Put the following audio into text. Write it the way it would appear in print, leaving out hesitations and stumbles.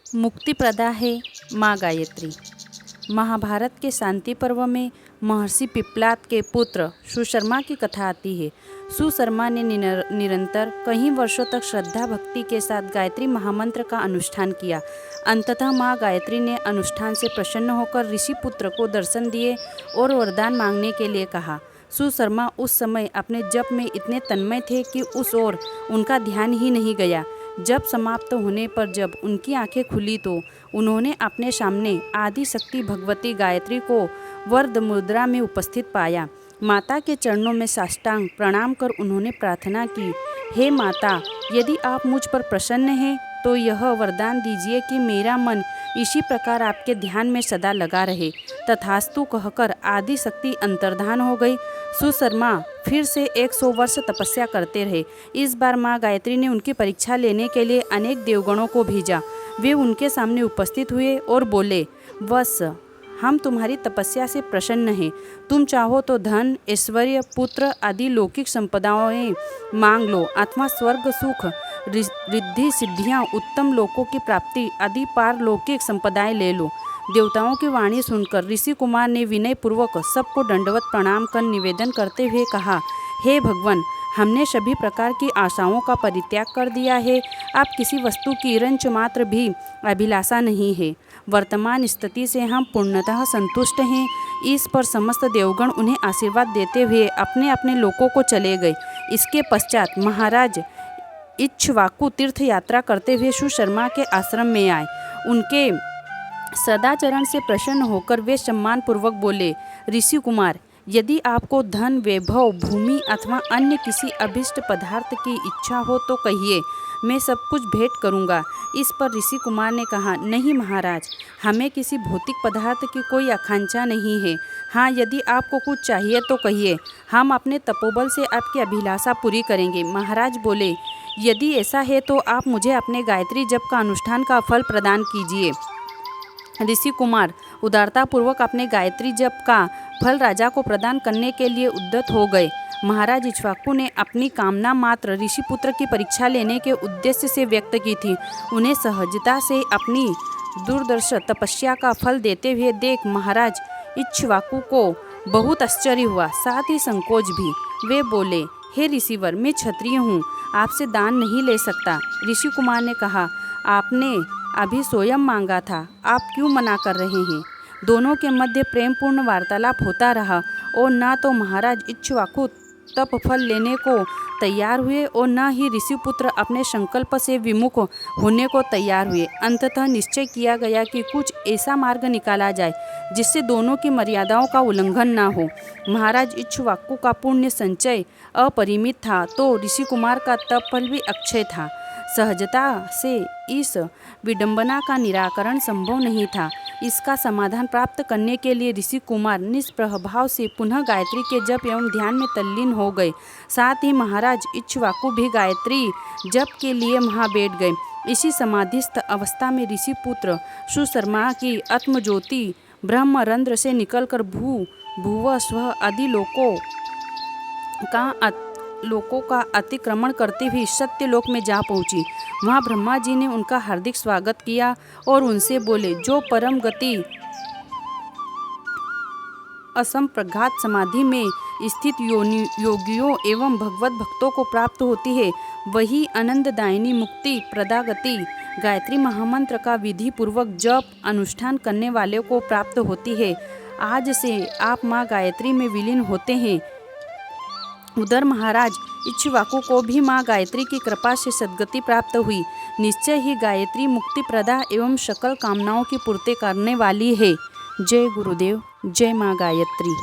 मुक्ति प्रदा है माँ गायत्री। महाभारत के शांति पर्व में महर्षि पिप्लाद के पुत्र सुशर्मा की कथा आती है। सुशर्मा ने निरंतर कई वर्षों तक श्रद्धा भक्ति के साथ गायत्री महामंत्र का अनुष्ठान किया। अंततः माँ गायत्री ने अनुष्ठान से प्रसन्न होकर ऋषि पुत्र को दर्शन दिए और वरदान मांगने के लिए कहा। सुशर्मा उस समय अपने जप में इतने तन्मय थे कि उस ओर उनका ध्यान ही नहीं गया। जब समाप्त होने पर जब उनकी आंखें खुली तो उन्होंने अपने सामने आदि शक्ति भगवती गायत्री को वरद मुद्रा में उपस्थित पाया। माता के चरणों में साष्टांग प्रणाम कर उन्होंने प्रार्थना की, हे माता, यदि आप मुझ पर प्रसन्न हैं तो यह वरदान दीजिए कि मेरा मन इसी प्रकार आपके ध्यान में सदा लगा रहे। तथास्तु कहकर आदि शक्ति अंतर्धान हो गई। सुशर्मा फिर से 100 वर्ष तपस्या करते रहे। इस बार माँ गायत्री ने उनकी परीक्षा लेने के लिए अनेक देवगणों को भेजा। वे उनके सामने उपस्थित हुए और बोले, वत्स, हम तुम्हारी तपस्या से प्रसन्न हैं। तुम चाहो तो धन, ऐश्वर्य, पुत्र आदि लौकिक संपदाएं मांग लो अथवा स्वर्ग सुख, रिद्धि सिद्धियां, उत्तम लोकों की प्राप्ति आदि पारलौकिक संपदाएं ले लो। देवताओं की वाणी सुनकर ऋषि कुमार ने विनय पूर्वक सबको दंडवत प्रणाम कर निवेदन करते हुए कहा, हे भगवान, हमने सभी प्रकार की आशाओं का परित्याग कर दिया है। आप किसी वस्तु की रंच मात्र भी अभिलाषा नहीं है। वर्तमान स्थिति से हम पूर्णतः संतुष्ट हैं। इस पर समस्त देवगण उन्हें आशीर्वाद देते हुए अपने अपने लोकों को चले गए। इसके पश्चात महाराज इक्ष्वाकु तीर्थ यात्रा करते हुए सुशर्मा के आश्रम में आए। उनके सदाचरण से प्रसन्न होकर वे सम्मान पूर्वक बोले, ऋषि कुमार, यदि आपको धन, वैभव, भूमि अथवा अन्य किसी अभिष्ट पदार्थ की इच्छा हो तो कहिए, मैं सब कुछ भेंट करूंगा। इस पर ऋषि कुमार ने कहा, नहीं महाराज, हमें किसी भौतिक पदार्थ की कोई आकांक्षा नहीं है। हाँ, यदि आपको कुछ चाहिए तो कहिए, हम अपने तपोबल से आपकी अभिलाषा पूरी करेंगे। महाराज बोले, यदि ऐसा है तो आप मुझे अपने गायत्री जप का अनुष्ठान का फल प्रदान कीजिए। ऋषि कुमार उदारतापूर्वक अपने गायत्री जप का फल राजा को प्रदान करने के लिए उद्यत हो गए। महाराज इक्ष्वाकु ने अपनी कामना मात्र ऋषिपुत्र की परीक्षा लेने के उद्देश्य से व्यक्त की थी। उन्हें सहजता से अपनी दूरदर्श तपस्या का फल देते हुए देख महाराज इक्ष्वाकु को बहुत आश्चर्य हुआ, साथ ही संकोच भी। वे बोले, हे ऋषिवर, मैं क्षत्रिय हूँ, आपसे दान नहीं ले सकता। ऋषि कुमार ने कहा, आपने अभी स्वयं मांगा था, आप क्यों मना कर रहे हैं? दोनों के मध्य प्रेमपूर्ण वार्तालाप होता रहा और न तो महाराज इक्ष्वाकु तप फल लेने को तैयार हुए और न ही ऋषिपुत्र अपने संकल्प से विमुख होने को तैयार हुए। अंततः निश्चय किया गया कि कुछ ऐसा मार्ग निकाला जाए जिससे दोनों की मर्यादाओं का उल्लंघन न हो। महाराज इक्ष्वाकु का पुण्य संचय अपरिमित था तो ऋषि कुमार का तप फल भी अक्षय था। सहजता से इस विडंबना का निराकरण संभव नहीं था। इसका समाधान प्राप्त करने के लिए ऋषि कुमार निष्प्रभाव से पुनः गायत्री के जप एवं ध्यान में तल्लीन हो गए। साथ ही महाराज इक्ष्वाकु भी गायत्री जप के लिए वहाँ बैठ गए। इसी समाधिस्थ अवस्था में ऋषि पुत्र सुशर्मा की आत्मज्योति ब्रह्मरंध्र से निकलकर भूव स्व आदि लोकों का अतिक्रमण करते हुए सत्यलोक में जा पहुंची। वहां ब्रह्मा जी ने उनका हार्दिक स्वागत किया और उनसे बोले, जो परम गति असंप्रघात समाधि में स्थित योगियों एवं भगवत भक्तों को प्राप्त होती है, वही आनंददायिनी मुक्ति प्रदागति गायत्री महामंत्र का विधि पूर्वक जप अनुष्ठान करने वाले को प्राप्त होती है। आज से आप माँ गायत्री में विलीन होते हैं। उधर महाराज इक्ष्वाकु को भी माँ गायत्री की कृपा से सद्गति प्राप्त हुई। निश्चय ही गायत्री मुक्ति प्रदा एवं सकल कामनाओं की पूर्ति करने वाली है। जय गुरुदेव, जय माँ गायत्री।